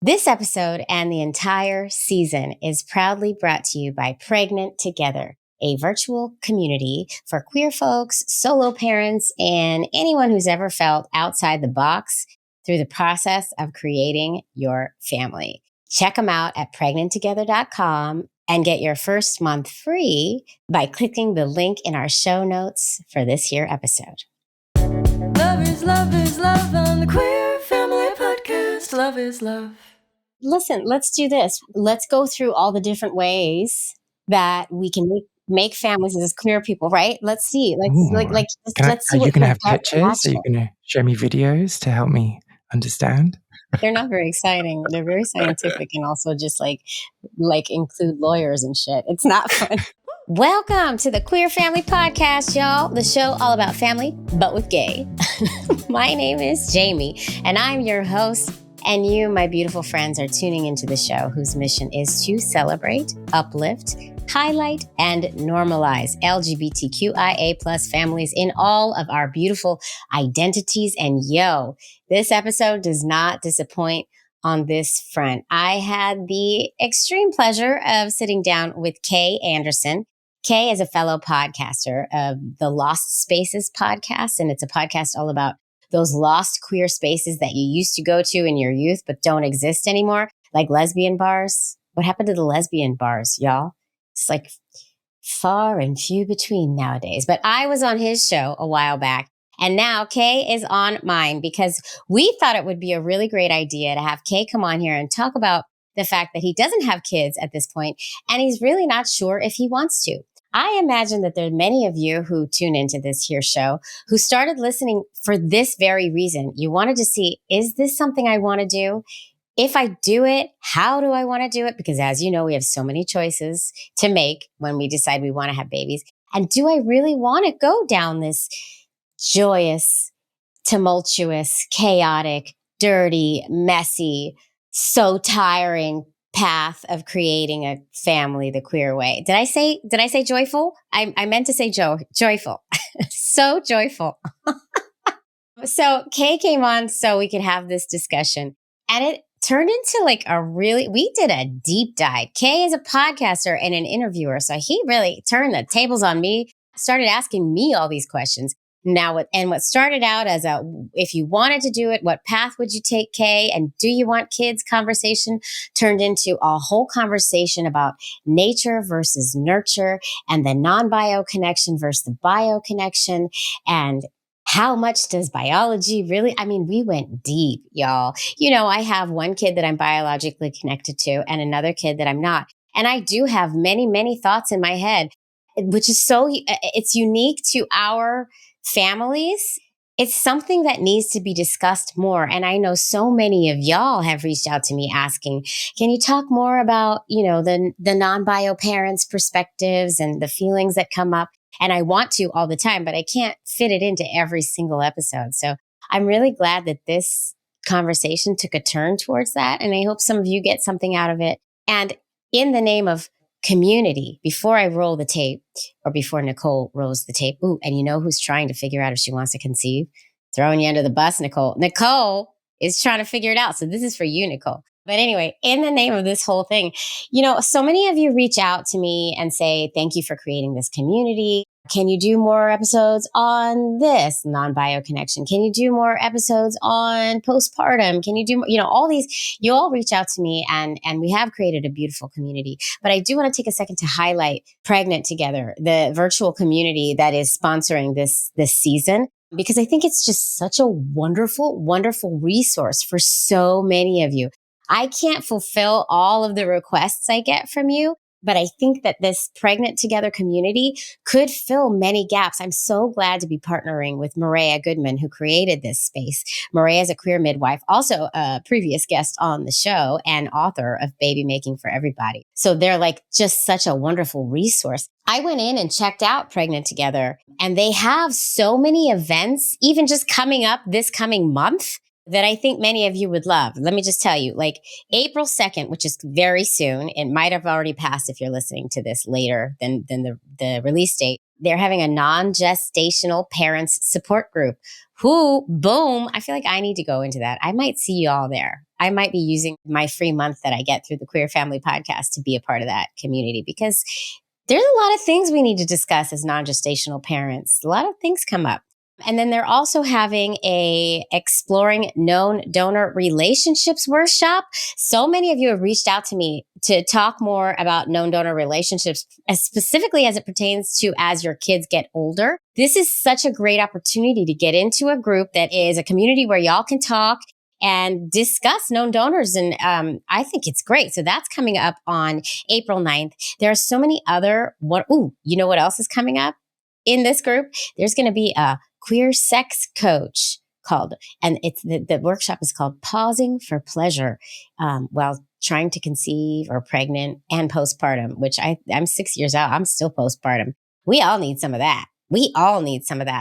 This episode and the entire season is proudly brought to you by Pregnant Together, a virtual community for queer folks, solo parents, and anyone who's ever felt outside the box through the process of creating your family. Check them out at pregnanttogether.com and get your first month free by clicking the link in our show notes for this here episode. Love is love on the Queer Family Podcast. Love is love. Listen, let's do this. Let's go through all the different ways that we can make families as queer people, right? Let's see. Let's see Are what you going to your have gut pictures? Are you reaction. going to show me videos to help me understand? They're not very exciting. They're very scientific and also just like include lawyers and shit. It's not fun. Welcome to the Queer Family Podcast, y'all. The show all about family, but with gay. My name is Jaimie, and I'm your host. And you, my beautiful friends, are tuning into the show whose mission is to celebrate, uplift, highlight, and normalize LGBTQIA plus families in all of our beautiful identities. And yo, this episode does not disappoint on this front. I had the extreme pleasure of sitting down with Kay Anderson. Kay is a fellow podcaster of the Lost Spaces podcast, and it's a podcast all about those lost queer spaces that you used to go to in your youth but don't exist anymore, like lesbian bars. What happened to the lesbian bars, y'all? It's like far and few between nowadays. But I was on his show a while back, and now Kay is on mine because we thought it would be a really great idea to have Kay come on here and talk about the fact that he doesn't have kids at this point, and he's really not sure if he wants to. I imagine that there are many of you who tune into this here show who started listening for this very reason. You wanted to see, is this something I want to do? If I do it, how do I want to do it? Because as you know, we have so many choices to make when we decide we want to have babies. And do I really want to go down this joyous, tumultuous, chaotic, dirty, messy, so tiring path of creating a family the queer way? Did I say joyful? I meant to say joyful. So joyful. So Kay came on so we could have this discussion, and it turned into we did a deep dive. Kay is a podcaster and an interviewer, so he really turned the tables on me, started asking me all these questions. Now, what started out as if you wanted to do it, what path would you take, Kay? And do you want kids conversation turned into a whole conversation about nature versus nurture and the non-bio connection versus the bio connection. And how much does biology really, we went deep, y'all. You know, I have one kid that I'm biologically connected to and another kid that I'm not. And I do have many, many thoughts in my head, which is it's unique to our families. It's something that needs to be discussed more. And I know so many of y'all have reached out to me asking, can you talk more about, the non-bio parents' perspectives and the feelings that come up? And I want to all the time, but I can't fit it into every single episode. So I'm really glad that this conversation took a turn towards that. And I hope some of you get something out of it. And in the name of community, before I roll the tape, or before Nicole rolls the tape. Ooh, and you know who's trying to figure out if she wants to conceive? Throwing you under the bus, Nicole. Nicole is trying to figure it out. So this is for you, Nicole. But anyway, in the name of this whole thing, so many of you reach out to me and say, thank you for creating this community. Can you do more episodes on this non-bio connection? Can you do more episodes on postpartum? Can you do, all these, you all reach out to me and we have created a beautiful community. But I do want to take a second to highlight Pregnant Together, the virtual community that is sponsoring this season, because I think it's just such a wonderful, wonderful resource for so many of you. I can't fulfill all of the requests I get from you, but I think that this Pregnant Together community could fill many gaps. I'm so glad to be partnering with Maria Goodman, who created this space. Maria is a queer midwife, also a previous guest on the show and author of Baby Making for Everybody. So they're just such a wonderful resource. I went in and checked out Pregnant Together, and they have so many events, even just coming up this coming month, that I think many of you would love. Let me just tell you, April 2nd, which is very soon, it might have already passed if you're listening to this later than the release date. They're having a non-gestational parents support group. Boom. I feel like I need to go into that. I might see you all there. I might be using my free month that I get through the Queer Family Podcast to be a part of that community, because there's a lot of things we need to discuss as non-gestational parents. A lot of things come up. And then they're also having a exploring known donor relationships workshop. So many of you have reached out to me to talk more about known donor relationships, specifically as it pertains to as your kids get older. This is such a great opportunity to get into a group that is a community where y'all can talk and discuss known donors. And I think it's great. So that's coming up on April 9th. There are so many other, you know what else is coming up in this group? There's going to be a queer sex coach and it's the workshop is called Pausing for Pleasure while trying to conceive or pregnant and postpartum, which I'm 6 years out. I'm still postpartum. We all need some of that.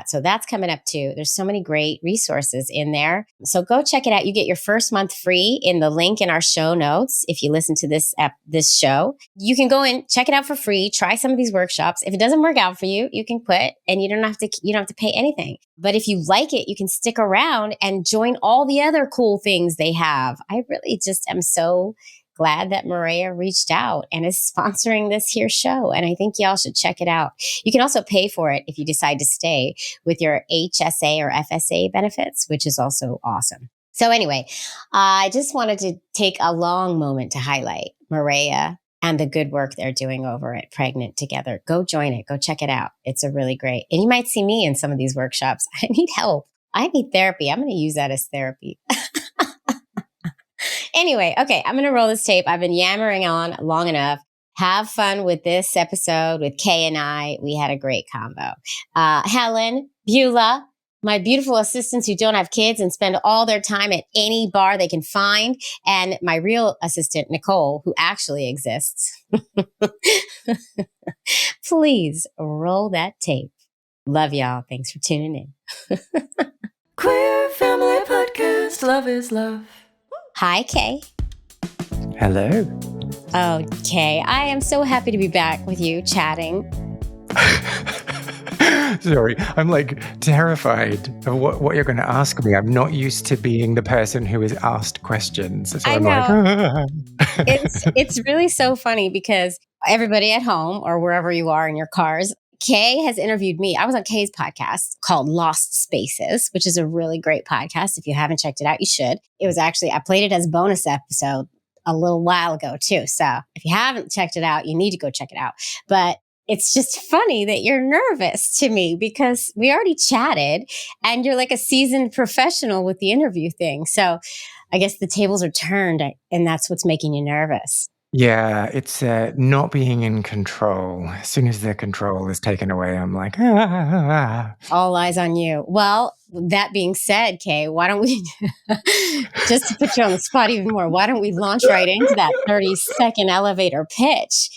So that's coming up too. There's so many great resources in there. So go check it out. You get your first month free in the link in our show notes. If you listen to this show, you can go in, check it out for free, try some of these workshops. If it doesn't work out for you, you can quit and you don't have to pay anything. But if you like it, you can stick around and join all the other cool things they have. I really just am so glad that Maria reached out and is sponsoring this here show. And I think y'all should check it out. You can also pay for it if you decide to stay with your HSA or FSA benefits, which is also awesome. So anyway, I just wanted to take a long moment to highlight Maria and the good work they're doing over at Pregnant Together. Go join it. Go check it out. It's a really great. And you might see me in some of these workshops. I need help. I need therapy. I'm going to use that as therapy. Anyway, okay, I'm going to roll this tape. I've been yammering on long enough. Have fun with this episode with Kay and I. We had a great combo. Helen, Beulah, my beautiful assistants who don't have kids and spend all their time at any bar they can find, and my real assistant, Nicole, who actually exists. Please roll that tape. Love y'all. Thanks for tuning in. Queer Family Podcast. Love is love. Hi, Kay. Hello. Okay, I am so happy to be back with you chatting. Sorry, I'm like terrified of what you're going to ask me. I'm not used to being the person who is asked questions. So I'm like, it's really so funny because everybody at home or wherever you are in your cars, Kay has interviewed me. I was on Kay's podcast called Lost Spaces, which is a really great podcast. If you haven't checked it out, you should. It was actually, I played it as a bonus episode a little while ago too. So if you haven't checked it out, you need to go check it out. But it's just funny that you're nervous to me because we already chatted and you're like a seasoned professional with the interview thing. So I guess the tables are turned and that's what's making you nervous. yeah, it's not being in control. As soon as the control is taken away, I'm like, All eyes on you. Well, that being said, Kay, why don't we, just to put you on the spot even more, why don't we launch right into that 30-second elevator pitch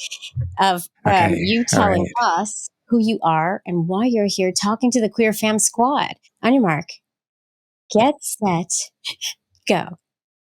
of you telling us who you are and why you're here talking to the Queer Fam Squad. On your mark, get set, go.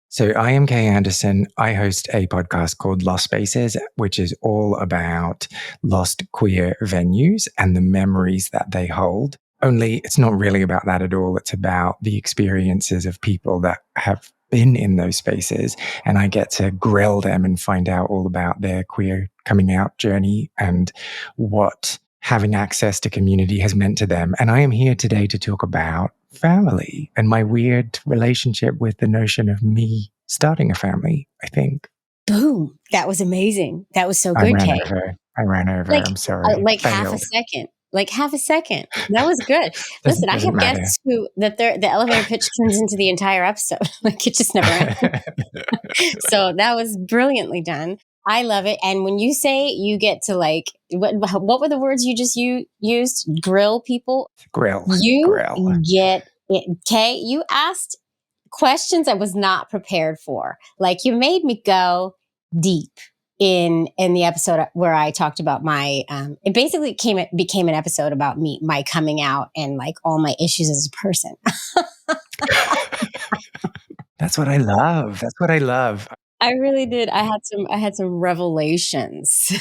So I am Kay Anderson. I host a podcast called Lost Spaces, which is all about lost queer venues and the memories that they hold. Only it's not really about that at all. It's about the experiences of people that have been in those spaces. And I get to grill them and find out all about their queer coming out journey and what having access to community has meant to them. And I am here today to talk about family and my weird relationship with the notion of me starting a family, I think. Boom. That was amazing. That was so good, Kay. I ran over. I'm sorry. Like half a second. That was good. Listen, I have guests the elevator pitch turns into the entire episode. Like it just never ends. So that was brilliantly done. I love it. And when you say you get to like, what were the words you just used? Grill people? Grill. Get it. Kay, you asked questions I was not prepared for. Like you made me go deep in the episode where I talked about my, it basically became an episode about me, my coming out and like all my issues as a person. That's what I love. I really did. I had some revelations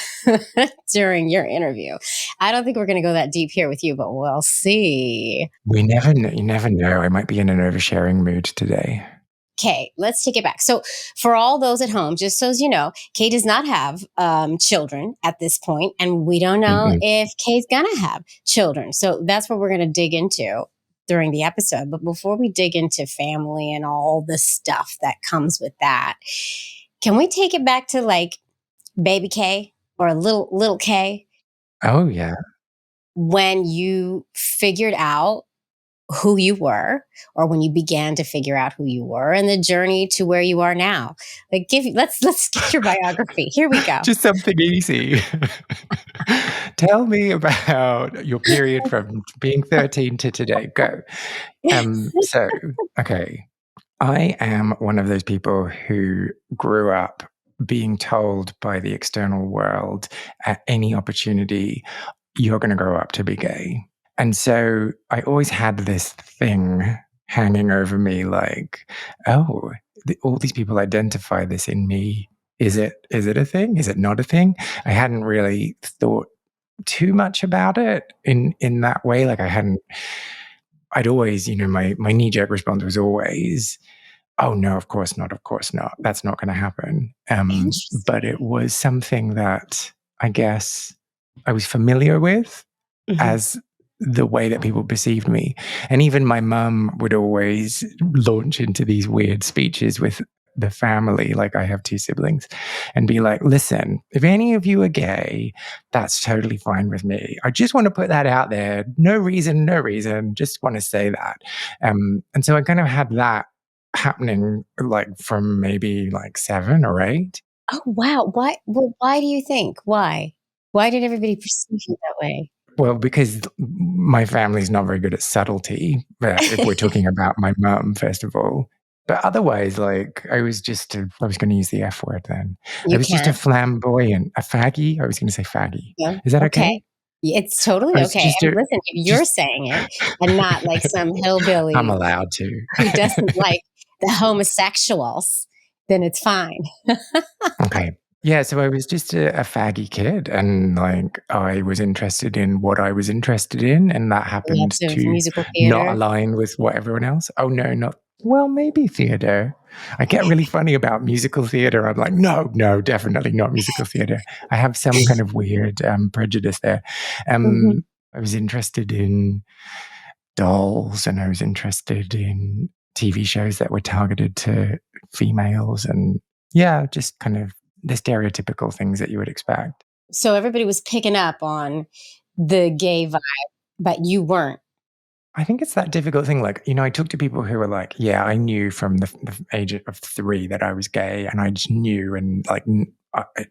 during your interview. I don't think we're going to go that deep here with you, but we'll see. We never know. You never know. I might be in an oversharing mood today. Okay, let's take it back. So, for all those at home, just so as you know, Kay does not have children at this point, and we don't know Mm-mm. if Kay's gonna have children. So that's what we're gonna dig into during the episode. But before we dig into family and all the stuff that comes with that, can we take it back to like baby Kay or little Kay Oh, yeah. when you figured out who you were, or when you began to figure out who you were, and the journey to where you are now? Like, let's get your biography. Here we go. Just something easy. Tell me about your period from being 13 to today. Go. So, okay. I am one of those people who grew up being told by the external world at any opportunity, you're going to grow up to be gay. And so I always had this thing hanging over me like, oh, all these people identify this in me. Is it a thing? Is it not a thing? I hadn't really thought too much about it in that way. Like I'd always, my knee-jerk response was always, oh no, of course not, that's not going to happen. But it was something that I guess I was familiar with as the way that people perceived me. And even my mum would always launch into these weird speeches with the family, like I have 2 siblings, and be like, listen, if any of you are gay, that's totally fine with me. I just want to put that out there. No reason, just want to say that. And so I kind of had that happening like from maybe like 7 or 8. Oh wow! Why do you think? Why? Why did everybody perceive you that way? Well, because my family's not very good at subtlety, if we're talking about my mum, first of all. But otherwise, like, I was going to use the F word then. I You was just a can. flamboyant, a faggy. I was going to say faggy. Yeah. Is that okay? Okay. Yeah, it's totally I was okay. just And a, listen, if you're just, saying it, and not like some I'm hillbilly allowed to. who doesn't like the homosexuals, then it's fine. Okay. Yeah, so I was just a faggy kid, and like I was interested in what I was interested in, and that happened Lots of to musical not theater. align with what everyone else. Oh no, not well, maybe theater. I get really funny about musical theater. I'm like, no, definitely not musical theater. I have some kind of weird prejudice there. Mhm. I was interested in dolls, and I was interested in TV shows that were targeted to females, and yeah, just kind of the stereotypical things that you would expect. So everybody was picking up on the gay vibe, but you weren't. I think it's that difficult thing. Like, I talk to people who are like, yeah, I knew from the age of 3 that I was gay, and I just knew, and like,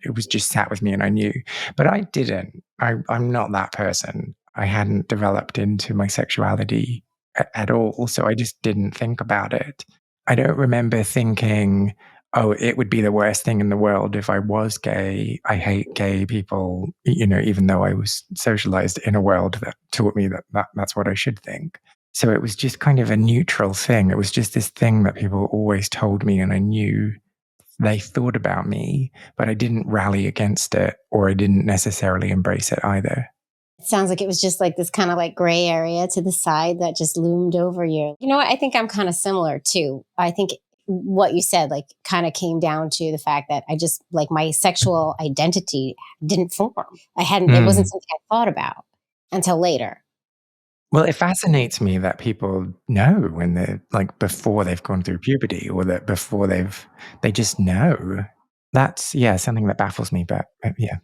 it was just sat with me, and I knew, but I didn't. I'm not that person. I hadn't developed into my sexuality at all. So I just didn't think about it. I don't remember thinking, oh, it would be the worst thing in the world if I was gay. I hate gay people, even though I was socialized in a world that taught me that's what I should think. So it was just kind of a neutral thing. It was just this thing that people always told me, and I knew they thought about me, but I didn't rally against it, or I didn't necessarily embrace it either. It sounds like it was just like this kind of like gray area to the side that just loomed over you. You know what? I think I'm kind of similar too. I think what you said like kind of came down to the fact that I just like my sexual identity didn't form. It wasn't Mm. something I thought about until later. Well, it fascinates me that people know when they're like before they've gone through puberty, or that before they just know. That's, yeah, something that baffles me, but yeah.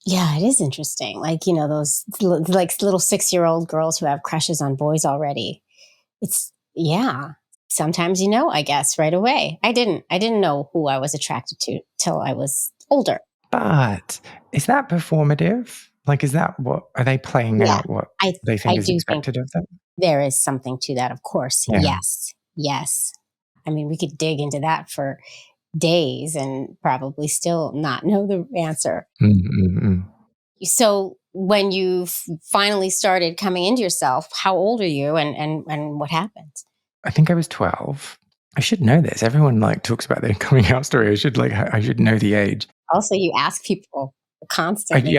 Yeah, it is interesting. Like, those like little 6-year-old girls who have crushes on boys already. Yeah. Sometimes I guess right away. I didn't know who I was attracted to till I was older. But is that performative? Like, is that what are they playing Yeah. out what I they think I is do think expected of them? there is something to that, of course. Yeah. Yes. Yes. I mean, we could dig into that for days and probably still not know the answer. Mm-mm-mm. So when you finally started coming into yourself, how old are you and what happened? I think I was 12. I should know this. Everyone like talks about their coming out story. I should know the age. Also, you ask people constantly.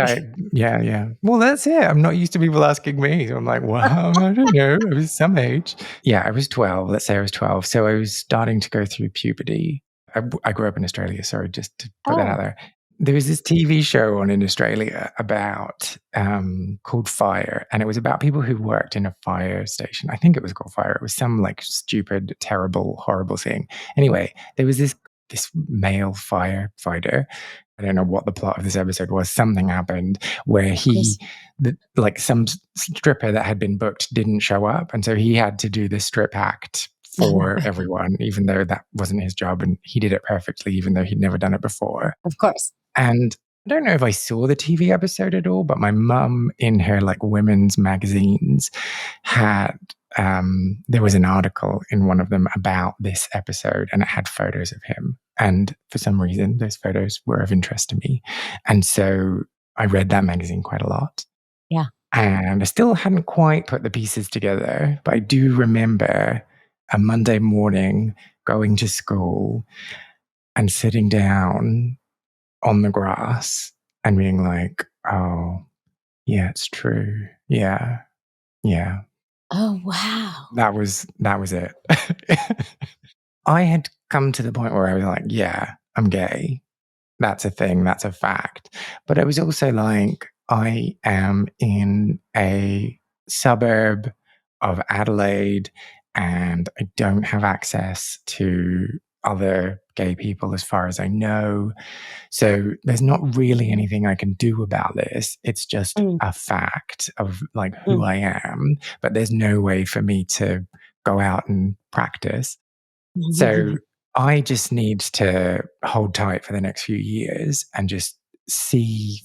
Yeah. Well, that's it. I'm not used to people asking me. So I'm like, well, I don't know. I was some age. Yeah, I was 12. Let's say I was 12. So I was starting to go through puberty. I grew up in Australia. Sorry, just to put that out there. There was this TV show on in Australia about called Fire, and it was about people who worked in a fire station. I think it was called Fire. It was some like stupid, terrible, horrible thing. Anyway, there was this male firefighter. I don't know what the plot of this episode was. Something happened where like some stripper that had been booked didn't show up, and so he had to do this strip act for everyone, even though that wasn't his job, and he did it perfectly, even though he'd never done it before. Of course. And I don't know if I saw the TV episode at all, but my mum in her like women's magazines had there was an article in one of them about this episode, and it had photos of him. And for some reason, those photos were of interest to me. And so I read that magazine quite a lot. Yeah. And I still hadn't quite put the pieces together, but I do remember a Monday morning going to school and sitting down on the grass and being like, oh, yeah, it's true. Yeah. Oh, wow. That was it. I had come to the point where I was like, yeah, I'm gay. That's a thing. That's a fact. But it was also like, I am in a suburb of Adelaide and I don't have access to other gay people as far as I know. So there's not really anything I can do about this. It's just a fact of like who I am, but there's no way for me to go out and practice. So I just need to hold tight for the next few years and just see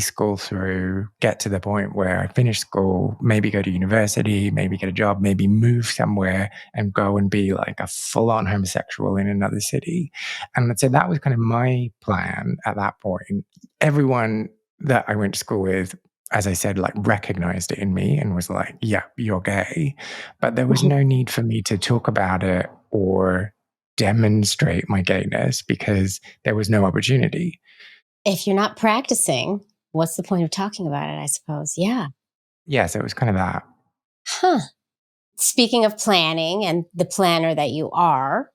school through, get to the point where I finish school, maybe go to university, maybe get a job, maybe move somewhere and go and be like a full-on homosexual in another city. And so that was kind of my plan at that point. Everyone that I went to school with, as I said, like recognized it in me and was like, yeah, you're gay. But there was no need for me to talk about it or demonstrate my gayness because there was no opportunity. If you're not practicing, what's the point of talking about it, I suppose? Yeah. Yeah, so it was kind of that. Huh. Speaking of planning and the planner that you are,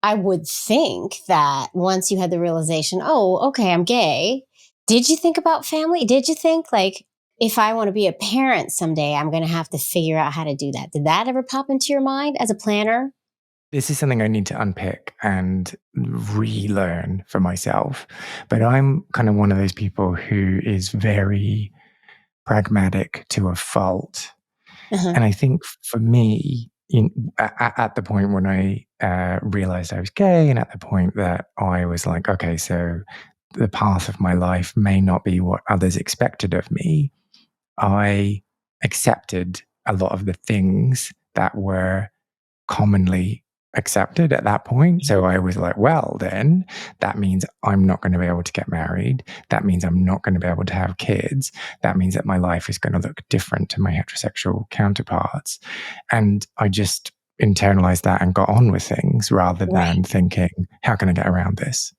I would think that once you had the realization, oh, okay, I'm gay. Did you think about family? Did you think like, if I want to be a parent someday, I'm going to have to figure out how to do that? Did that ever pop into your mind as a planner? This is something I need to unpick and relearn for myself. But I'm kind of one of those people who is very pragmatic to a fault. And I think for me, at the point when I realized I was gay and at the point that I was like, okay, so the path of my life may not be what others expected of me, I accepted a lot of the things that were commonly accepted at that point. So I was like, well, then that means I'm not going to be able to get married. That means I'm not going to be able to have kids. That means that my life is going to look different to my heterosexual counterparts. And I just internalized that and got on with things rather than thinking, how can I get around this?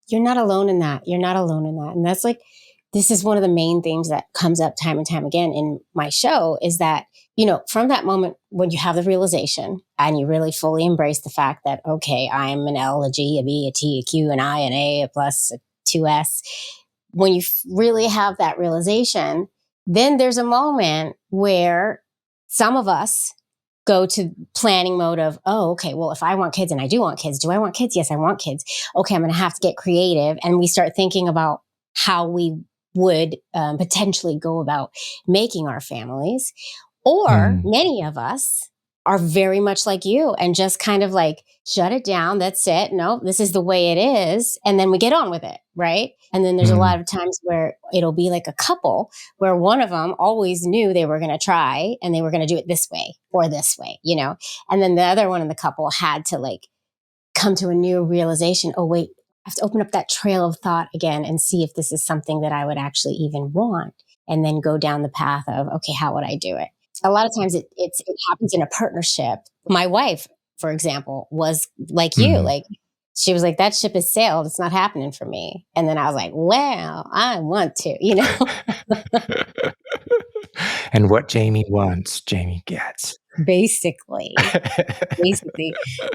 You're not alone in that. You're not alone in that. And that's like, this is one of the main themes that comes up time and time again in my show is that, you know, from that moment when you have the realization and you really fully embrace the fact that, okay, I'm an L, a G, a B, a T, a Q, an I, an A, a plus, a 2S. When you really have that realization, then there's a moment where some of us go to planning mode of, oh, okay, well, if I want kids and I do want kids, do I want kids? Yes, I want kids. Okay, I'm going to have to get creative. And we start thinking about how we would potentially go about making our families. Or many of us are very much like you and just kind of like, shut it down. That's it. No, this is the way it is. And then we get on with it. Right. And then there's a lot of times where it'll be like a couple where one of them always knew they were going to try and they were going to do it this way or this way, you know, and then the other one in the couple had to like come to a new realization. Oh, wait, I have to open up that trail of thought again and see if this is something that I would actually even want. And then go down the path of, okay, how would I do it? A lot of times it happens in a partnership. My wife for example, was like you. Mm. Like, she was like, that ship has sailed. It's not happening for me. And then I was like, well, I want to, you know? And what Jaimie wants, Jaimie gets. Basically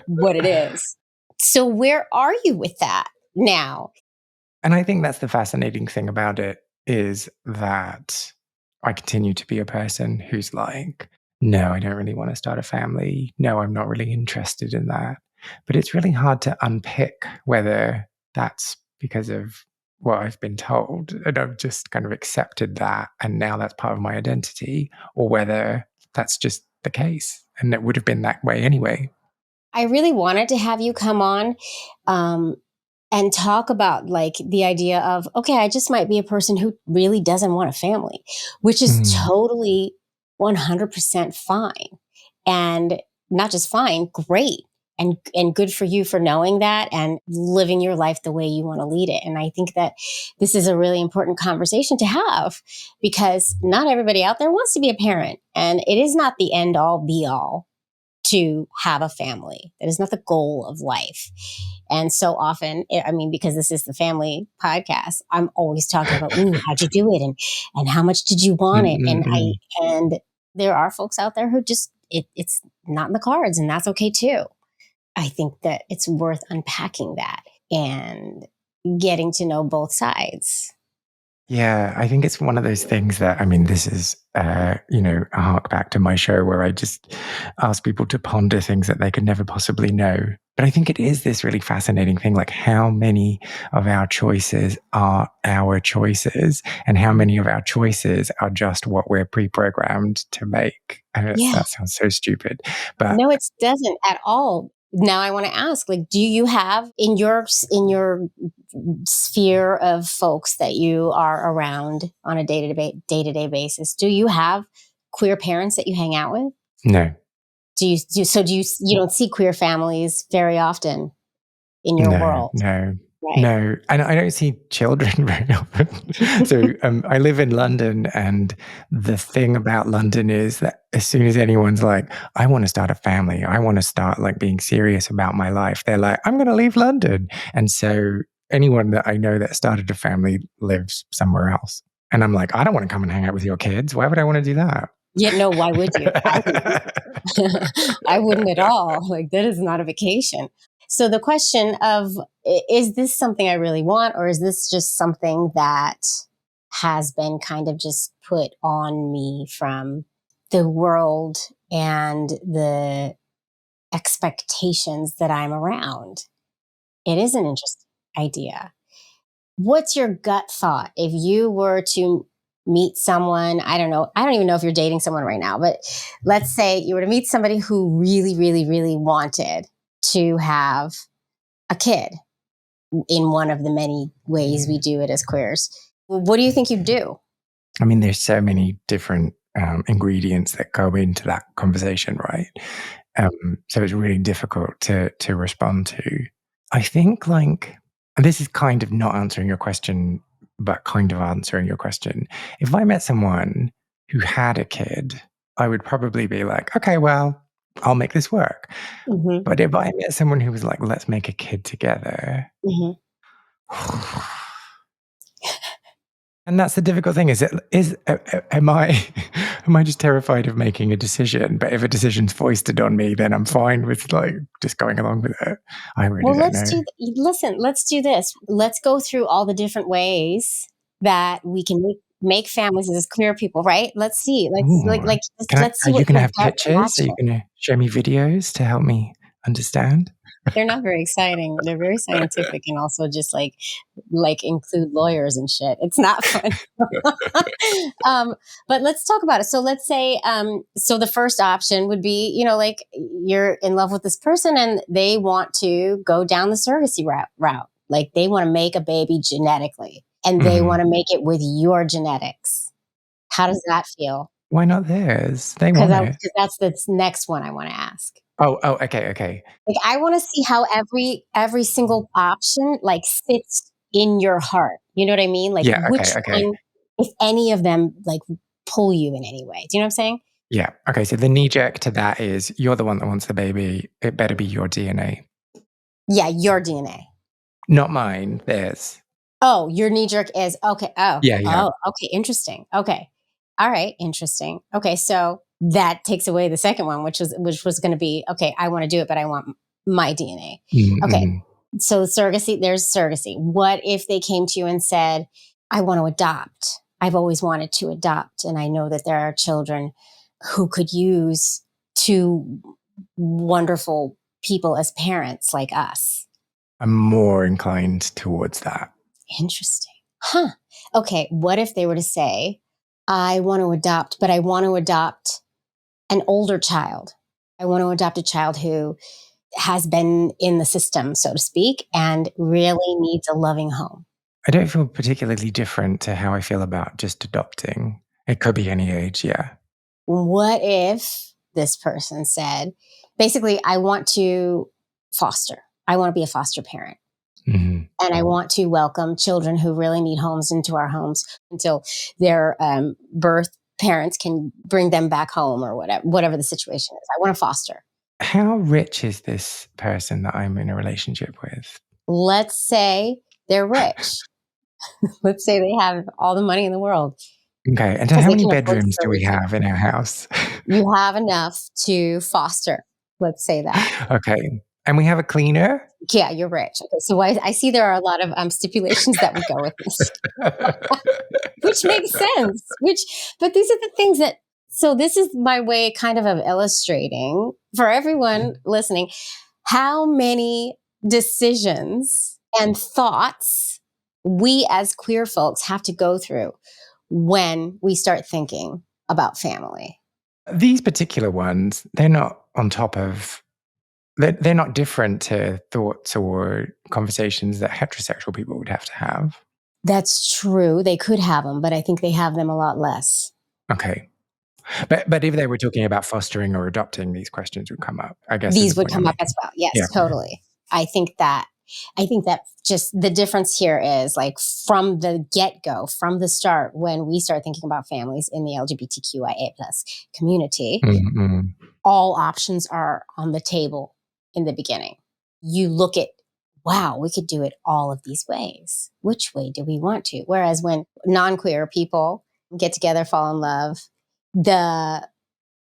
what it is. So where are you with that now? And I think that's the fascinating thing about it, is that I continue to be a person who's like, no, I don't really want to start a family. No, I'm not really interested in that. But it's really hard to unpick whether that's because of what I've been told and I've just kind of accepted that. And now that's part of my identity, or whether that's just the case. And it would have been that way anyway. I really wanted to have you come on and talk about like the idea of, okay, I just might be a person who really doesn't want a family, which is Mm. totally 100% fine. And not just fine, great. And good for you for knowing that and living your life the way you want to lead it. And I think that this is a really important conversation to have, because not everybody out there wants to be a parent. And it is not the end all be all to have a family. That is not the goal of life. And so often, I mean, because this is the family podcast, I'm always talking about, ooh, how'd you do it? And how much did you want it? Mm-mm-mm. And there are folks out there who just, it's not in the cards, and that's okay too. I think that it's worth unpacking that and getting to know both sides. Yeah, I think it's one of those things that, I mean, this is, a hark back to my show where I just ask people to ponder things that they could never possibly know. But I think it is this really fascinating thing, like how many of our choices are our choices and how many of our choices are just what we're pre-programmed to make. And Yeah. that sounds so stupid, but No, it doesn't at all. Now I want to ask, like, do you have in your sphere of folks that you are around on a day-to-day basis, do you have queer parents that you hang out with? no. You don't see queer families very often in your No, world, no, right? no. And I don't see children very often. So I live in London, and the thing about London is that as soon as anyone's like, I want to start a family, I want to start like being serious about my life, they're like, I'm going to leave London. And so anyone that I know that started a family lives somewhere else. And I'm like, I don't want to come and hang out with your kids. Why would I want to do that? Yeah, no, why would you? I wouldn't. I wouldn't at all. Like, that is not a vacation. So the question of, is this something I really want, or is this just something that has been kind of just put on me from the world and the expectations that I'm around? It is an interesting idea. What's your gut thought if you were to meet someone? I don't know. I don't even know if you're dating someone right now, but let's say you were to meet somebody who really, really, really wanted to have a kid in one of the many ways we do it as queers. What do you think you'd do? I mean, there's so many different ingredients that go into that conversation, right? So it's really difficult to respond to. I think, like, and this is kind of not answering your question, but kind of answering your question. If I met someone who had a kid, I would probably be like, okay, well, I'll make this work. Mm-hmm. But if I met someone who was like, let's make a kid together, Mm-hmm. and that's the difficult thing. Am I am I just terrified of making a decision? But if a decision's foisted on me, then I'm fine with like just going along with it. I really don't know. Let's do this. Let's go through all the different ways that we can make families as queer people, right? Let's see. Ooh. Let's see Are you what going to your have gut pictures? Are you reaction. going to show me videos to help me understand? They're not very exciting. They're very scientific and also just like include lawyers and shit. It's not fun. But let's talk about it. So let's say, so the first option would be, like you're in love with this person and they want to go down the surrogacy route. Like they want to make a baby genetically and they want to make it with your genetics. How does that feel? Why not theirs? They Because want it. that's the next one I want to ask. Oh, okay. Like I want to see how every single option like sits in your heart. You know what I mean? Like Yeah, which okay. one, if any of them like pull you in any way. Do you know what I'm saying? Yeah. Okay. So the knee jerk to that is you're the one that wants the baby. It better be your DNA. Yeah, your DNA. Not mine. Theirs. Oh, your knee jerk is okay. Yeah. Okay. Interesting. Okay. All right. Interesting. Okay. So that takes away the second one, which was going to be, okay, I want to do it, but I want my DNA. Okay. Mm-hmm. So surrogacy, there's surrogacy. What if they came to you and said, I want to adopt. I've always wanted to adopt. And I know that there are children who could use two wonderful people as parents like us. I'm more inclined towards that. Interesting. Huh. Okay. What if they were to say, I want to adopt, but I want to adopt an older child. I want to adopt a child who has been in the system, so to speak, and really needs a loving home. I don't feel particularly different to how I feel about just adopting. It could be any age, yeah. What if this person said, basically, I want to foster. I want to be a foster parent. Mm-hmm. And I want to welcome children who really need homes into our homes until their birth parents can bring them back home or whatever the situation is. I want to foster. How rich is this person that I'm in a relationship with? Let's say they're rich. Let's say they have all the money in the world. Okay. And so how many bedrooms do we have in our house? You have enough to foster. Let's say that. Okay. And we have a cleaner? Yeah, you're rich. Okay, so I see there are a lot of stipulations that would go with this, which makes sense. But these are the things that. So this is my way, kind of illustrating for everyone listening, how many decisions and thoughts we as queer folks have to go through when we start thinking about family. These particular ones, they're not on top of. They're not different to thoughts or conversations that heterosexual people would have to have. That's true. They could have them, but I think they have them a lot less. Okay. But if they were talking about fostering or adopting, these questions would come up, I guess. These would come up as well. Yes, yeah. Totally. I think that just the difference here is like from the get-go, from the start, when we start thinking about families in the LGBTQIA plus community, all options are on the table in the beginning. You look at, wow, we could do it all of these ways. Which way do we want to? Whereas when non-queer people get together, fall in love, the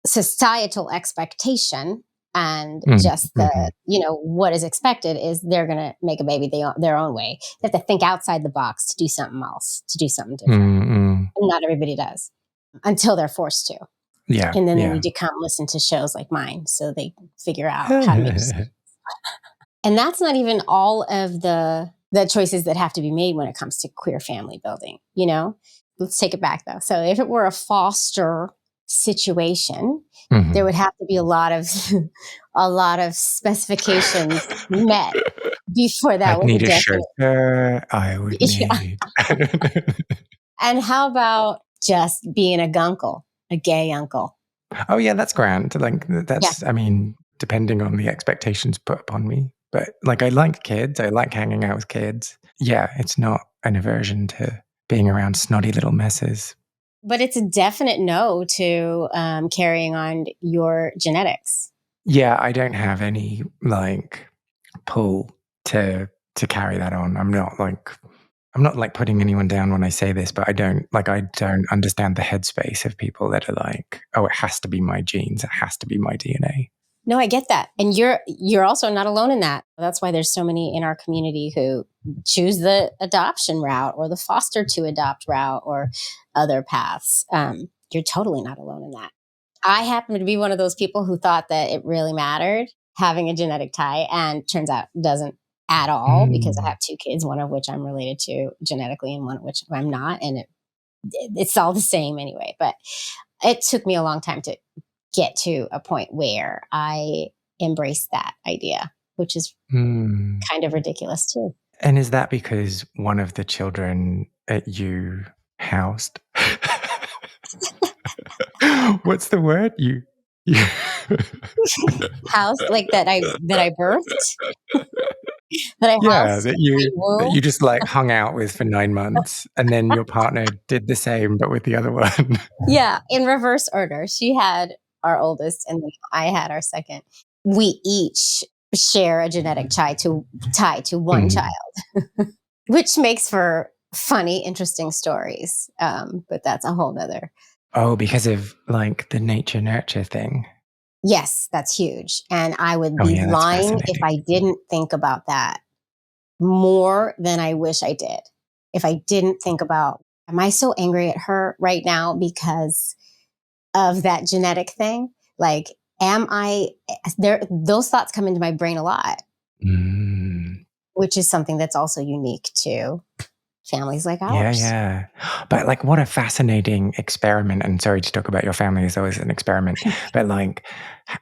societal expectation and just the, what is expected is they're going to make a baby their own way. They have to think outside the box to do something else, to do something different. And not everybody does until they're forced to. Yeah. And then they need to come listen to shows like mine so they figure out how to make decisions. And that's not even all of the choices that have to be made when it comes to queer family building, Let's take it back though. So if it were a foster situation, there would have to be a lot of specifications met before that would need a chauffeur. I would need. And how about just being a gunkle, a gay uncle? Oh yeah, that's grand. Like that's, I mean, depending on the expectations put upon me. But like, I like kids. I like hanging out with kids. Yeah, it's not an aversion to being around snotty little messes. But it's a definite no to carrying on your genetics. Yeah, I don't have any like pull to carry that on. I'm not like putting anyone down when I say this, but I don't understand the headspace of people that are like, oh, it has to be my genes, it has to be my DNA. No, I get that. And you're also not alone in that. That's why there's so many in our community who choose the adoption route or the foster to adopt route or other paths. You're totally not alone in that. I happen to be one of those people who thought that it really mattered having a genetic tie, and turns out it doesn't at all because I have two kids, one of which I'm related to genetically and one of which I'm not. And it's all the same anyway. But it took me a long time to get to a point where I embraced that idea, which is kind of ridiculous too. And is that because one of the children at you housed? What's the word? You housed, like that I birthed? that I Yeah, housed in my that womb. you just like hung out with for 9 months, and then your partner did the same, but with the other one. Yeah, in reverse order. She had our oldest, and then I had our second. We each share a genetic tie to one Mm. child, which makes for funny, interesting stories. But that's a whole nother. Oh, because of like the nature nurture thing. Yes, that's huge. And I would Oh be yeah, that's lying if fascinating. I didn't think about that more than I wish I did. If I didn't think about, am I so angry at her right now because of that genetic thing? Like, am I there? Those thoughts come into my brain a lot, Mm. which is something that's also unique to families like Yeah, ours. yeah. But like what a fascinating experiment. And sorry to talk about your family as always an experiment. But like,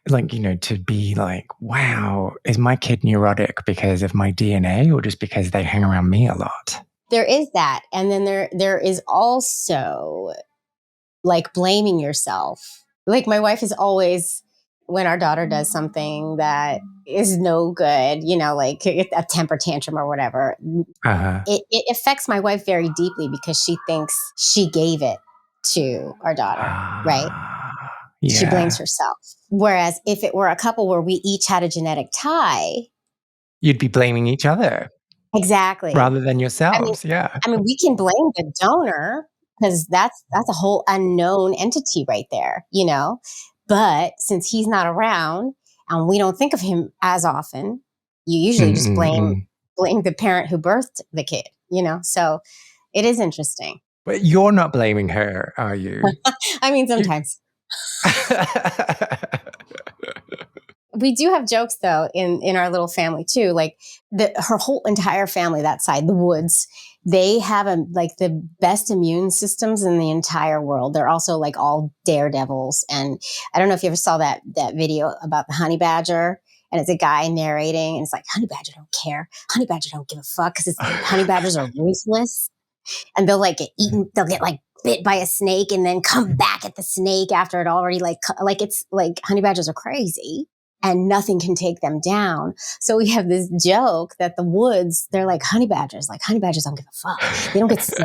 to be like, wow, is my kid neurotic because of my DNA or just because they hang around me a lot? There is that. And then there is also like blaming yourself. Like my wife is always, when our daughter does something that is no good, like a temper tantrum or whatever, Uh-huh. it affects my wife very deeply because she thinks she gave it to our daughter, right? Ah, She blames yeah. herself. Whereas if it were a couple where we each had a genetic tie, You'd be blaming each other exactly. rather than I mean, yourselves. Yeah. we can blame the donor because that's a whole unknown entity right there, But since he's not around and we don't think of him as often, you usually just blame Mm-mm-mm. the parent who birthed the kid. So it is interesting. But you're not blaming her, are you? I mean, You sometimes. We do have jokes though in our little family too. Like her whole entire family, that side, the Woods, they have like the best immune systems in the entire world. They're also like all daredevils. And I don't know if you ever saw that video about the honey badger. And it's a guy narrating, and it's like, honey badger don't care. Honey badger don't give a fuck because honey badgers are ruthless, and they'll like get eaten. They'll get like bit by a snake and then come back at the snake after it already like it's like honey badgers are crazy and nothing can take them down. So we have this joke that the Woods, they're like honey badgers don't give a fuck. They don't get sick.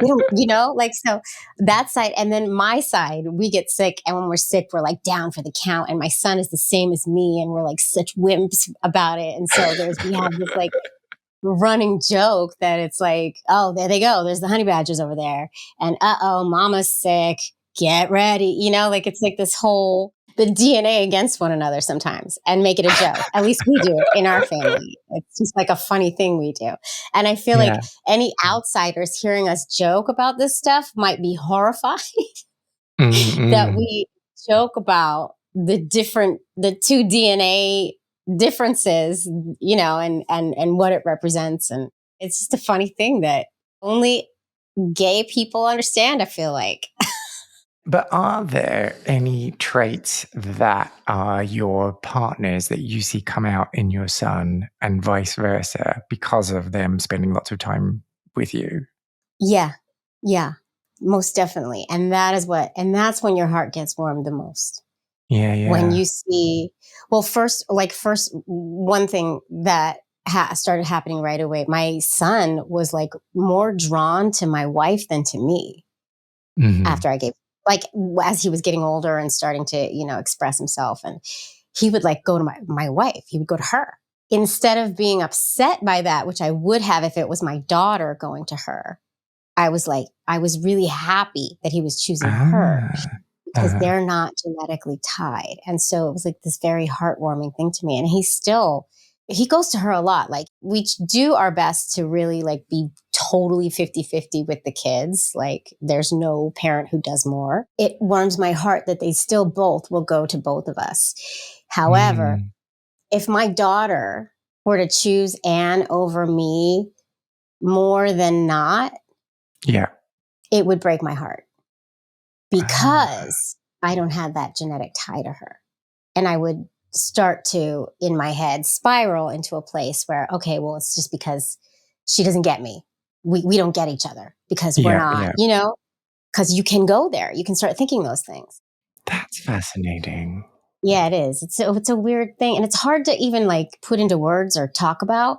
They don't, like, so that side. And then my side, we get sick. And when we're sick, we're like down for the count. And my son is the same as me. And we're like such wimps about it. And so we have this like running joke that it's like, oh, there they go. There's the honey badgers over there. And mama's sick. Get ready. Like it's like this whole, the DNA against one another sometimes and make it a joke. At least we do in our family. It's just like a funny thing we do. And I feel like Yeah. any outsiders hearing us joke about this stuff might be horrified that Mm-mm. we joke about the two DNA differences, and what it represents. And it's just a funny thing that only gay people understand, I feel like. But are there any traits that are your partners that you see come out in your son and vice versa because of them spending lots of time with you? Yeah. Yeah. Most definitely. And that's when your heart gets warmed the most. Yeah, When yeah. you see, well, first, one thing that started happening right away, my son was like more drawn to my wife than to me Mm-hmm. after I gave, like, as he was getting older and starting to, express himself. And he would like go to my wife, he would go to her instead of being upset by that, which I would have if it was my daughter going to her. I was really happy that he was choosing her Ah. because Uh-huh. they're not genetically tied. And so it was like this very heartwarming thing to me. And he goes to her a lot. Like we do our best to really like be totally 50-50 with the kids. Like there's no parent who does more. It warms my heart that they still both will go to both of us. However, Mm. if my daughter were to choose Anne over me more than not, Yeah. it would break my heart Ah. because I don't have that genetic tie to her. And I would start to, in my head, spiral into a place where, okay, well, it's just because she doesn't get me. We don't get each other because we're Yeah, not, yeah. because you can go there. You can start thinking those things. That's fascinating. Yeah, it is. It's a weird thing. And it's hard to even like put into words or talk about.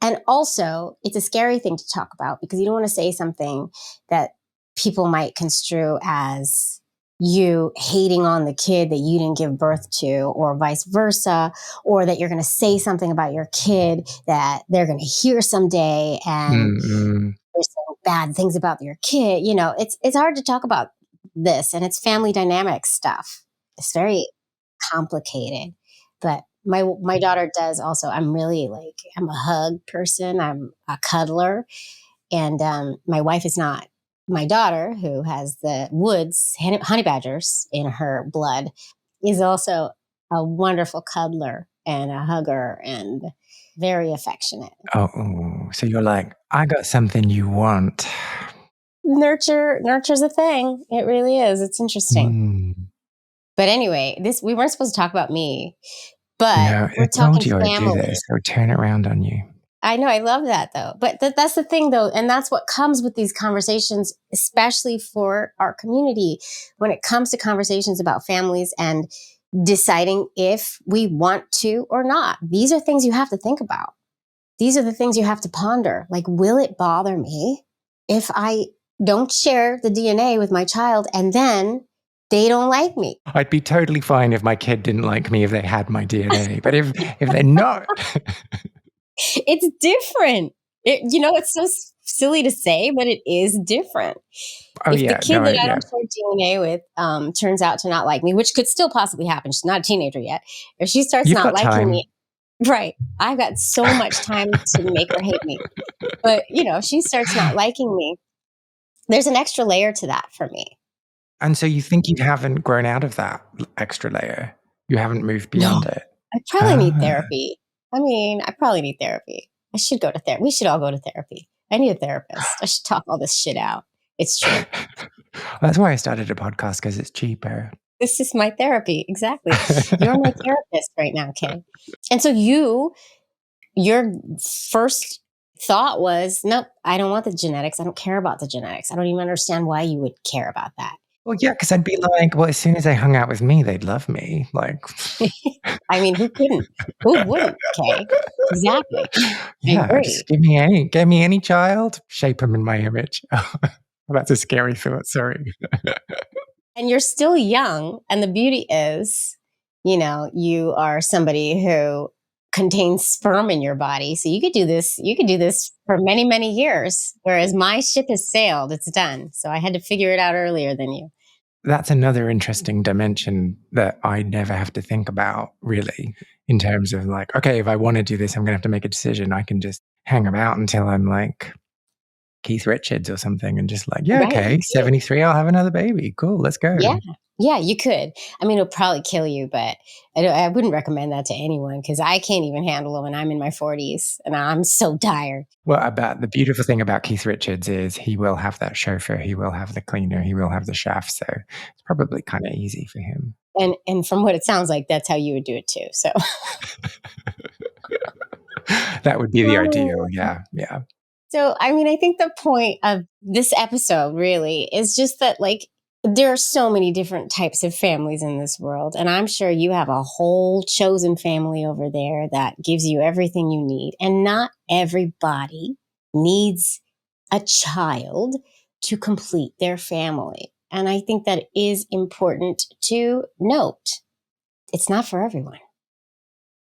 And also, it's a scary thing to talk about because you don't want to say something that people might construe as you hating on the kid that you didn't give birth to, or vice versa, or that you're going to say something about your kid that they're going to hear someday and Mm-mm. there's some bad things about your kid. You know, it's hard to talk about this, and it's family dynamic stuff. It's very complicated. But my daughter does also. I'm really like, I'm a hug person. I'm a cuddler. And my wife is not. My daughter, who has the woods honey badgers in her blood, is also a wonderful cuddler and a hugger and very affectionate. Oh, so you're like, I got something you want. Nurture's a thing. It really is. It's interesting. Mm. But anyway, we weren't supposed to talk about me, but No, I we're told talking you I'd do family. this. I would turn it around on you. I know. I love that though. But that's the thing though. And that's what comes with these conversations, especially for our community, when it comes to conversations about families and deciding if we want to or not. These are things you have to think about. These are the things you have to ponder. Like, will it bother me if I don't share the DNA with my child and then they don't like me? I'd be totally fine if my kid didn't like me if they had my DNA. But if they're not, It's different. It's so silly to say, but it is different. oh If the yeah, kid no, that I yeah. don't share DNA with turns out to not like me, which could still possibly happen. She's not a teenager yet. If she starts You've not got liking time. me, right? I've got so much time to make her hate me. But if she starts not liking me, there's an extra layer to that for me. And so you think you haven't grown out of that extra layer? You haven't moved beyond No, it? I probably need therapy. I probably need therapy. I should go to therapy. We should all go to therapy. I need a therapist. I should talk all this shit out. It's true. That's why I started a podcast, because it's cheaper. This is my therapy. Exactly. You're my therapist right now, Kay. And so your first thought was, nope, I don't want the genetics. I don't care about the genetics. I don't even understand why you would care about that. Well, yeah, because I'd be like, well, as soon as they hung out with me, they'd love me. Like, Who couldn't? Who wouldn't, Kay? Exactly. I yeah, agree. just give me any child, shape them in my image. That's a scary thought. Sorry. And you're still young. And the beauty is, you are somebody who contains sperm in your body. So you could do this for many, many years. Whereas my ship has sailed, it's done. So I had to figure it out earlier than you. That's another interesting dimension that I never have to think about, really, in terms of like, okay, if I want to do this, I'm going to have to make a decision. I can just hang about until I'm like Keith Richards or something and just like, yeah, Right, okay, 73, I'll have another baby. Cool, let's go. Yeah, you could. It'll probably kill you, but I wouldn't recommend that to anyone because I can't even handle it when I'm in my 40s and I'm so tired. Well, the beautiful thing about Keith Richards is he will have that chauffeur, he will have the cleaner, he will have the chef. So it's probably kind of easy for him. And from what it sounds like, that's how you would do it too. So that would be the ideal. Yeah. So, I think the point of this episode really is just that, like, there are so many different types of families in this world. And I'm sure you have a whole chosen family over there that gives you everything you need. And not everybody needs a child to complete their family. And I think that is important to note. It's not for everyone.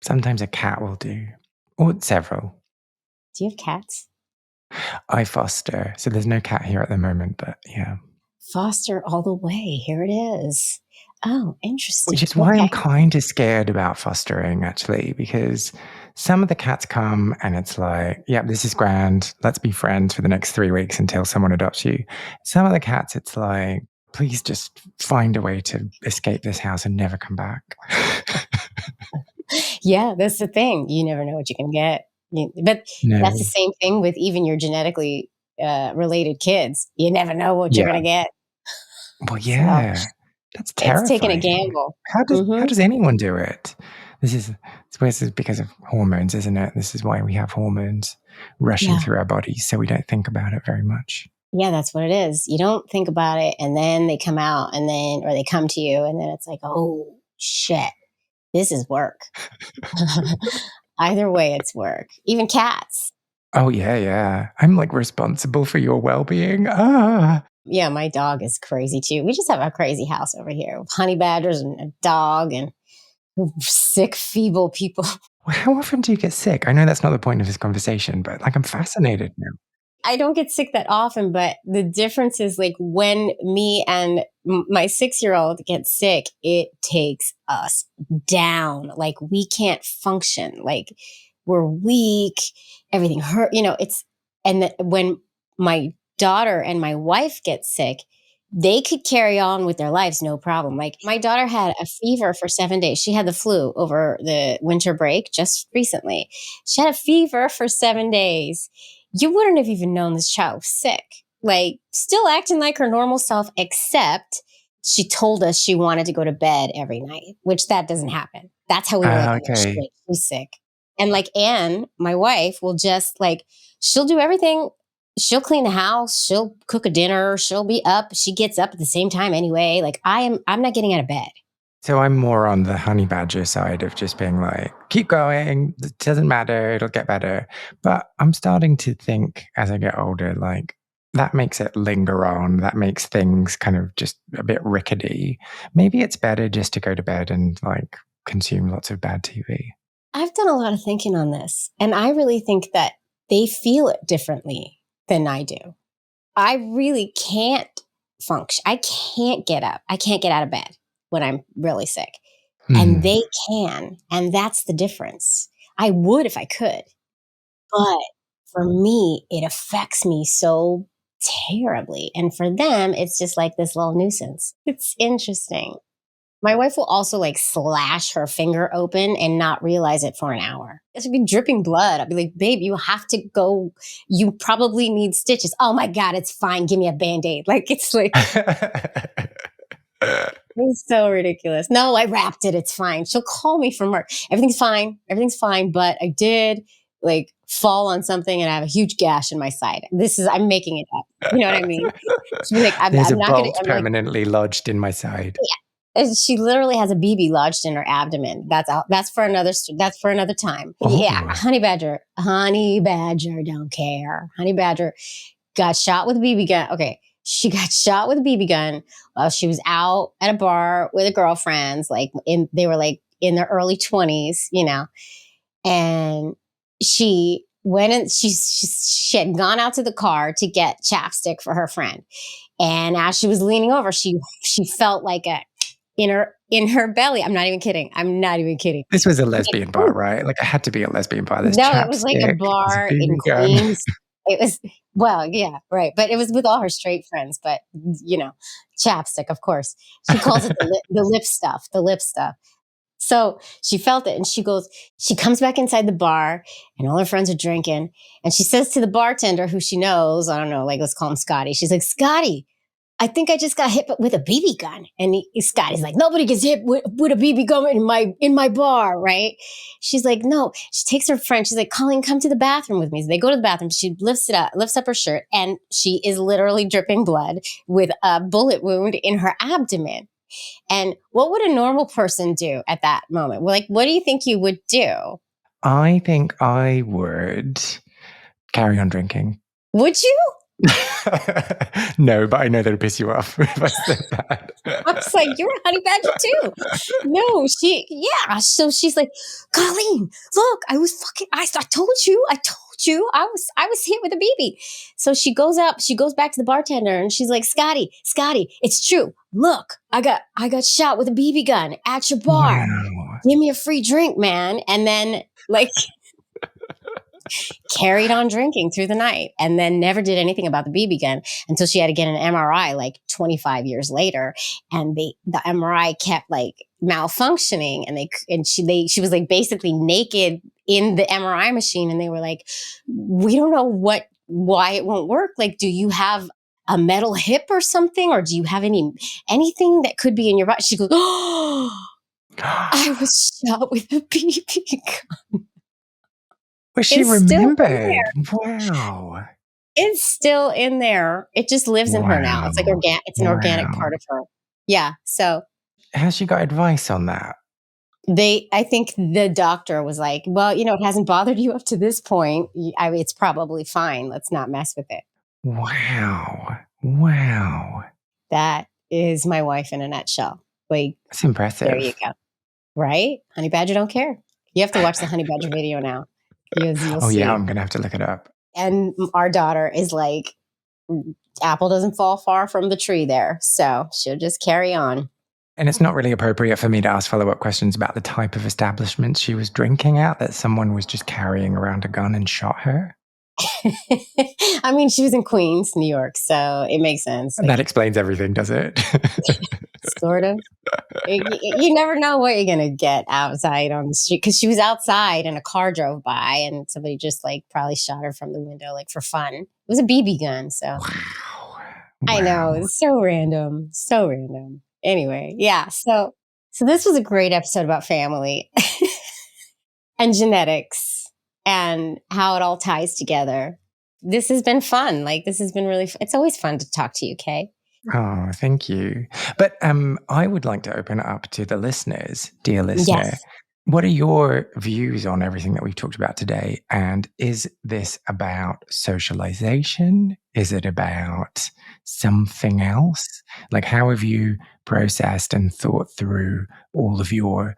Sometimes a cat will do, or several. Do you have cats? I foster, so there's no cat here at the moment, but yeah. Foster all the way. Here it is. Oh, interesting. Which is why I'm kind of scared about fostering, actually, because some of the cats come and it's like, yeah, this is grand. Let's be friends for the next 3 weeks until someone adopts you. Some of the cats, it's like, please just find a way to escape this house and never come back. Yeah, that's the thing. You never know what you can get. But that's the same thing with even your genetically related kids. You never know what you're going to get. Well, yeah, so, that's terrifying. It's taking a gamble. How does anyone do it? This is because of hormones, isn't it? This is why we have hormones rushing through our bodies, so we don't think about it very much. Yeah, that's what it is. You don't think about it, and then they come out, or they come to you, and then it's like, oh shit, this is work. Either way, it's work. Even cats. Oh, yeah, yeah. I'm like responsible for your well-being. Ah. Yeah, my dog is crazy too. We just have a crazy house over here with honey badgers and a dog and sick, feeble people. Well, how often do you get sick? I know that's not the point of this conversation, but like I'm fascinated now. I don't get sick that often, but the difference is like when me and my 6-year-old get sick, it takes us down. Like we can't function. Like we're weak. Everything hurt. When my daughter and my wife get sick, they could carry on with their lives no problem. Like my daughter had a fever for 7 days. She had the flu over the winter break just recently. She had a fever for 7 days. You wouldn't have even known this child was sick. Like, still acting like her normal self, except she told us she wanted to go to bed every night, which that doesn't happen. That's how we were like, oh, Okay. shit, she's sick. And like Anne, my wife, will just like, she'll do everything. She'll clean the house. She'll cook a dinner. She'll be up. She gets up at the same time anyway. Like I'm not getting out of bed. So I'm more on the honey badger side of just being like, keep going. It doesn't matter. It'll get better. But I'm starting to think as I get older, like that makes it linger on. That makes things kind of just a bit rickety. Maybe it's better just to go to bed and like consume lots of bad TV. I've done a lot of thinking on this, and I really think that they feel it differently than I do. I really can't function. I can't get up. I can't get out of bed when I'm really sick. And they can. And that's the difference. I would if I could. But for me, it affects me so terribly. And for them, it's just like this little nuisance. It's interesting. My wife will also like slash her finger open and not realize it for an hour. It would be dripping blood. I'd be like, babe, you have to go. You probably need stitches. Oh my God, it's fine. Give me a Band-Aid. Like, it's like, it's so ridiculous. No, I wrapped it. It's fine. She'll call me from work. Everything's fine. Everything's fine. But I did like fall on something and I have a huge gash in my side. I'm making it up. You know what I mean? She'll be like, There's I'm a not going bolt to. permanently lodged in my side. And she literally has a BB lodged in her abdomen. That's for another time. Oh. Yeah, honey badger don't care. Honey badger got shot with a BB gun. Okay, she got shot with a BB gun while she was out at a bar with her girlfriends. They were like in their early 20s, and she went and she had gone out to the car to get chapstick for her friend. And as she was leaning over, she felt like in her belly. I'm not even kidding. This was a lesbian bar, right? Like it had to be a lesbian bar. There's No, it was like a chapstick, bar there's a in BB gun. Queens. It was, well, yeah, right. But it was with all her straight friends. But, chapstick, of course. She calls it the lip stuff. So she felt it and she comes back inside the bar and all her friends are drinking. And she says to the bartender who she knows, I don't know, like let's call him Scotty. She's like, Scotty, I think I just got hit with a BB gun. And Scotty's like, nobody gets hit with a BB gun in my bar, right? She's like, no. She takes her friend. She's like, Colleen, come to the bathroom with me. So they go to the bathroom. She lifts up her shirt, and she is literally dripping blood with a bullet wound in her abdomen. And what would a normal person do at that moment? Well, like, what do you think you would do? I think I would carry on drinking. Would you? No, but I know that'd piss you off if I said that. I was like, you're a honey badger too. No, So she's like, Colleen, look, I told you, I was hit with a BB. So she goes back to the bartender and she's like, Scotty, it's true. Look, I got shot with a BB gun at your bar. Wow. Give me a free drink, man. And then like carried on drinking through the night and then never did anything about the BB gun until she had to get an MRI like 25 years later. And the MRI kept like malfunctioning and she was like basically naked in the MRI machine. And they were like, we don't know why it won't work. Like, do you have a metal hip or something? Or do you have anything that could be in your body? She goes, oh, I was shot with a BB gun. Well, she remembered. Wow. It's still in there. It just lives in her now. It's like it's an organic part of her. Yeah. So has she got advice on that? I think the doctor was like, well, it hasn't bothered you up to this point. It's probably fine. Let's not mess with it. Wow. Wow. That is my wife in a nutshell. Like, That's impressive. there you go. Right? Honey Badger don't care. You have to watch the Honey Badger video now. You'll see. Yeah, I'm going to have to look it up. And our daughter is like, apple doesn't fall far from the tree there. So she'll just carry on. And it's not really appropriate for me to ask follow-up questions about the type of establishment she was drinking at, that someone was just carrying around a gun and shot her. I mean, she was in Queens, New York, so it makes sense. That explains everything, does it? Sort of. You never know what you're going to get outside on the street, because she was outside and a car drove by and somebody just like probably shot her from the window, like for fun. It was a BB gun. So Wow. I know, it's so random. So random. Anyway, yeah. So this was a great episode about family and genetics and how it all ties together. This has been fun. Like, this has been really it's always fun to talk to you, Kay. Oh, thank you. But I would like to open it up to the listeners, dear listener. Yes. What are your views on everything that we've talked about today? And is this about socialization? Is it about something else? Like, how have you processed and thought through all of your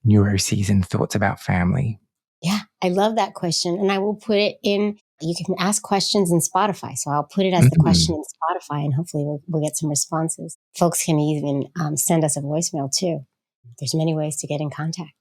neuroses and thoughts about family? Yeah, I love that question. And I will put it in, you can ask questions in Spotify. So I'll put it as the question in Spotify, and hopefully we'll get some responses. Folks can even send us a voicemail too. There's many ways to get in contact.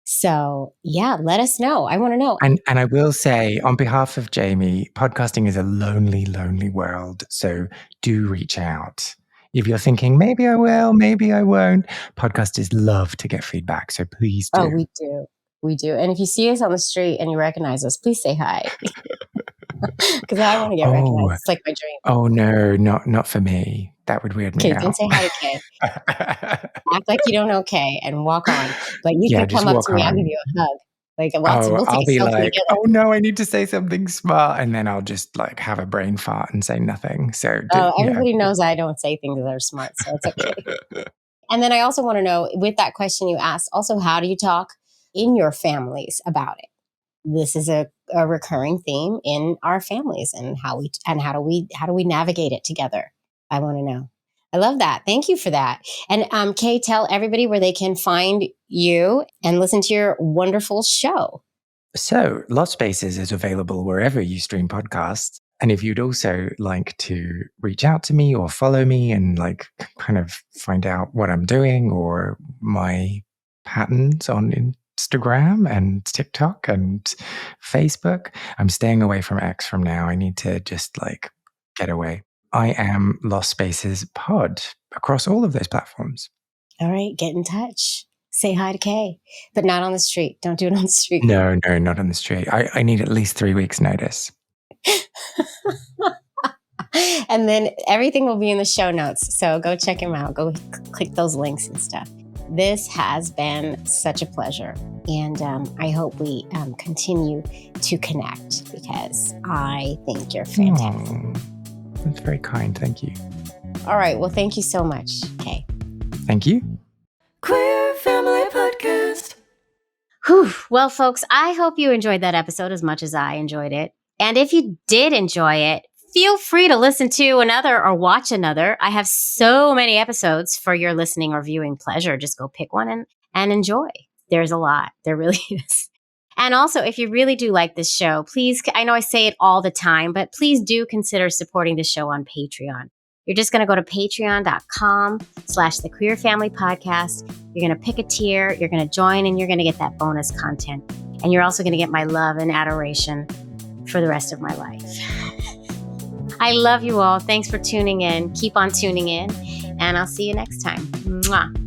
So yeah, let us know. I want to know. And I will say, on behalf of Jaimie, podcasting is a lonely, lonely world. So do reach out. If you're thinking, maybe I will, maybe I won't, podcasters love to get feedback. So please do. Oh, we do. We do. And if you see us on the street and you recognize us, please say hi. Because I want to get recognized. It's like my dream. Oh, no, not for me. That would weird me out. Don't say hi to Kay. Act like you don't know Kay and walk on. But you can come up to me. I'll give you a hug. Like, I'll be like, oh no, I need to say something smart. And then I'll just like have a brain fart and say nothing. So everybody knows I don't say things that are smart. So it's okay. And then I also want to know, with that question you asked, also, how do you talk in your families about it? This is a recurring theme in our families, and how do we navigate it together? I want to know. I love that. Thank you for that. And Kay, tell everybody where they can find you and listen to your wonderful show. So Lost Spaces is available wherever you stream podcasts. And if you'd also like to reach out to me or follow me and like kind of find out what I'm doing or my patterns on Instagram and TikTok and Facebook, I'm staying away from X from now. I need to just like get away. I am Lost Spaces Pod across all of those platforms. All right, get in touch. Say hi to Kay, but not on the street. Don't do it on the street. No, not on the street. I need at least 3 weeks' notice. And then everything will be in the show notes. So go check him out. Go click those links and stuff. This has been such a pleasure. And I hope we continue to connect, because I think you're fantastic. That's very kind. Thank you. All right. Well, thank you so much, Kay. Thank you. Queer Family Podcast. Whew. Well, folks, I hope you enjoyed that episode as much as I enjoyed it. And if you did enjoy it, feel free to listen to another or watch another. I have so many episodes for your listening or viewing pleasure. Just go pick one and enjoy. There's a lot. There really is. And also, if you really do like this show, please, I know I say it all the time, but please do consider supporting the show on Patreon. You're just going to go to patreon.com/The Queer Family Podcast. You're going to pick a tier, you're going to join, and you're going to get that bonus content. And you're also going to get my love and adoration for the rest of my life. I love you all. Thanks for tuning in. Keep on tuning in, and I'll see you next time. Mwah.